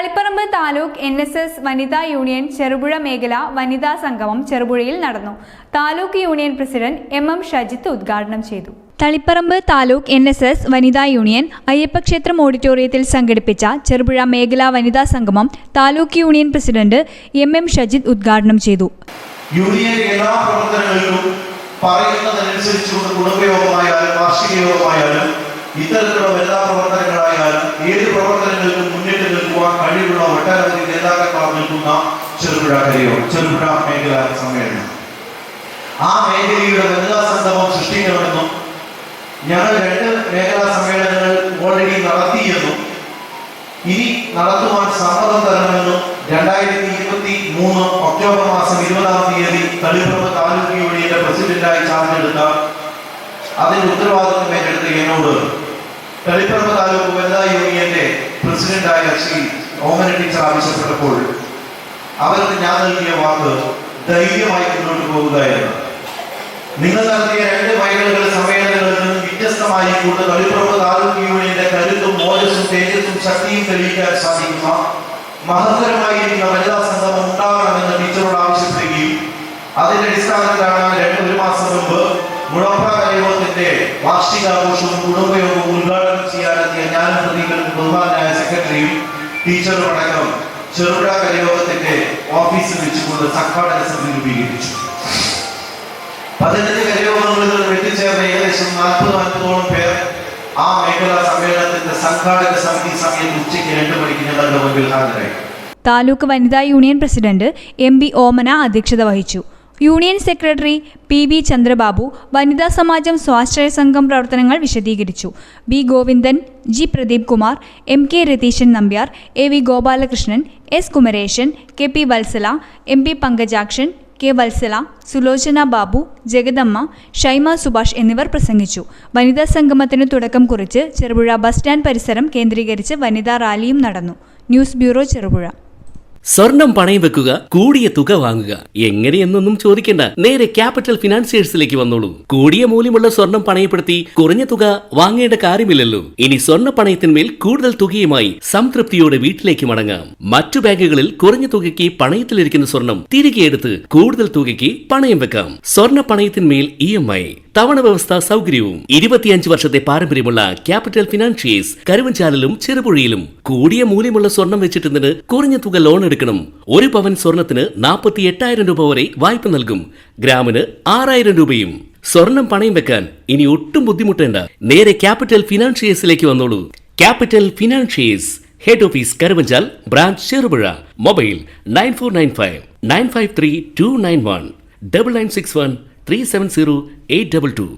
Taliparamba taluk NSS വനിതാ union Cherupuzha മേഖല വനിതാ സംഗമം ചെറുപുഴയിൽ നടന്നു. Taluk union president MM Shajith ഉദ്ഘാടനം ചെയ്തു. തളിപ്പറമ്പ് താലൂക്ക് NSS വനിതാ യൂണിയൻ അയ്യപ്പക്ഷേത്രം ഓഡിറ്റോറിയത്തിൽ സംഘടിപ്പിച്ച ചെറുപുഴ മേഖലാ വനിതാ സംഗമം taluk union president MM Shajith ഉദ്ഘാടനം ചെയ്തു. യൂണിയൻ എല്ലാ പ്രവർത്തനങ്ങളിലും പറയുന്നതനുസരിച്ചുകൊണ്ട് കുടുംബയോഗമായാലും വാർഷിക യോഗമായാലും ഇത്തരത്തിലുള്ള വനിതാ പ്രവർത്തനങ്ങളായാലും ഏത് പ്രവർത്തനങ്ങൾക്കും മുന്നിട്ട് നിൽക്കുവാൻ കഴിവുള്ള ഒട്ടനവധി നേതാക്കന്മാർ നിൽക്കുന്ന ചെറുപുഴ മേഖലാ സമ്മേളനം. ആ മേഖലയുടെ വനിതാ സംഗമം സൃഷ്ടിക്കണമെന്നും ഞങ്ങൾ 2 മേഖലാ സമ്മേളനങ്ങൾ ഓൾറെഡി നടത്തിയെന്നും ഇനി നടത്തുവാൻ സമ്മതം തരണമെന്നും 2023 ഒക്ടോബർ മാസം 20-ാം തീയതി തളിപ്പറമ്പ് താലൂക്ക് യൂണിയന്റെ പ്രസിഡന്റായി ചാർജ് എടുത്ത അതിന്റെ ഉത്തരവാദിത്വം ഏറ്റെടുത്ത എന്നോട് തളിപ്പറമ്പ് താലൂക്ക് വനിതാ യൂണിയന്റെ പ്രസിഡന്റായ ശ്രീ ഓമന ടീച്ചർ ആവശ്യപ്പെട്ടപ്പോൾ അവർക്ക് ഞാൻ നൽകിയ വാക്ക് ധൈര്യമായി മുന്നോട്ട് പോകുകയായിരുന്നു. നിങ്ങൾ നടത്തിയ 2 മേഖലകൾ സമ്മേളനങ്ങളിൽ നിന്നും വ്യത്യസ്തമായി കൊണ്ട് തളിപ്പറമ്പ് താലൂക്ക് യൂണിയന്റെ കരുത്തും മോജസും തേജസ്സും ശക്തിയും തെളിയിക്കാൻ സാധിക്കുന്ന മഹത്തരമായിരിക്കുന്ന വനിതാ സംഗമം ഉണ്ടാകണമെന്ന് ടീച്ചറോട് ആവശ്യപ്പെടുകയും അതിന്റെ അടിസ്ഥാനത്തിലാണ് 1 മാസം മുമ്പ് മുഴപ്ര കലയോഗത്തിന്റെ വാർഷികാഘോഷവും കുടുംബയോഗവും ഉദ്ഘാടനം ചെയ്യാനെത്തിയ ഞാനും പ്രതീകനും ബഹുമാനായ സെക്രട്ടറിയും ടീച്ചറും അടക്കം ചെറുപുഴ കലയോഗത്തിന്റെ ഓഫീസിൽ വെച്ചുകൊണ്ട് സംഘാടക സമിതി രൂപീകരിച്ചു. 15 കലയോഗങ്ങളിൽ നിന്ന് എത്തിച്ചേർന്ന ഏകദേശം 40-50ഓളം പേർ ആ മേഖലാ സമ്മേളനത്തിന്റെ സംഘാടക സമിതി സമയത്ത് ഉച്ചയ്ക്ക് 2 മണിക്ക് ഞങ്ങളുടെ മുമ്പിൽ ഹാജരായി. താലൂക്ക് വനിതാ യൂണിയൻ പ്രസിഡന്റ് MB ഓമന അധ്യക്ഷത വഹിച്ചു. യൂണിയൻ സെക്രട്ടറി PB ചന്ദ്രബാബു വനിതാ സമാജം സ്വാശ്രയ സംഘം പ്രവർത്തനങ്ങൾ വിശദീകരിച്ചു. B Govindan, G Pradeep Kumar, MK Ratheeshan Nambiar, AV Gopalakrishnan, S Kumaresan, KP Vatsala, MP Pankajakshan, K Vatsala, Sulochana Babu, Jagadamma, Shaima Subhash എന്നിവർ പ്രസംഗിച്ചു. വനിതാ സംഗമത്തിന് തുടക്കം കുറിച്ച് ചെറുപുഴ ബസ് സ്റ്റാൻഡ് പരിസരം കേന്ദ്രീകരിച്ച് വനിതാ റാലിയും നടന്നു. News bureau Cherupuzha. സ്വർണം പണയം വെക്കുക, കൂടിയ തുക വാങ്ങുക, എങ്ങനെയെന്നൊന്നും ചോദിക്കേണ്ട. നേരെ ക്യാപിറ്റൽ ഫിനാൻസിയേഴ്സിലേക്ക് വന്നോളൂ. കൂടിയ മൂല്യമുള്ള സ്വർണം പണയപ്പെടുത്തി കുറഞ്ഞ തുക വാങ്ങേണ്ട കാര്യമില്ലല്ലോ. ഇനി സ്വർണ്ണ പണയത്തിന്മേൽ കൂടുതൽ തുകയുമായി സംതൃപ്തിയോടെ വീട്ടിലേക്ക് മടങ്ങാം. മറ്റു ബാങ്കുകളിൽ കുറഞ്ഞ തുകയ്ക്ക് പണയത്തിലിരിക്കുന്ന സ്വർണം തിരികെ എടുത്ത് കൂടുതൽ തുകയ്ക്ക് പണയം വെക്കാം. സ്വർണ്ണ പണയത്തിന്മേൽ EMI തവണ വ്യവസ്ഥ സൗകര്യവും 25 വർഷത്തെ പാരമ്പര്യമുള്ള ക്യാപിറ്റൽ ഫിനാൻഷിയേഴ്സ് കരുവഞ്ചാലിലും ചെറുപുഴയിലും. കൂടിയ മൂല്യമുള്ള സ്വർണം വെച്ചിട്ട് കുറഞ്ഞ തുക ലോൺ എടുക്കണം. 1 പവൻ സ്വർണത്തിന് 48,000 രൂപ വരെ വായ്പ നൽകും. ഗ്രാമിന് 6,000 രൂപയും. സ്വർണം പണയം വെക്കാൻ ഇനി ഒട്ടും ബുദ്ധിമുട്ടേണ്ട. നേരെ ക്യാപിറ്റൽ ഫിനാൻഷിയേഴ്സിലേക്ക് വന്നോളൂ. Capital Financiers, head office Karuvanchal, branch Cherupuzha. Mobile 9495 953 291 9961 370 822.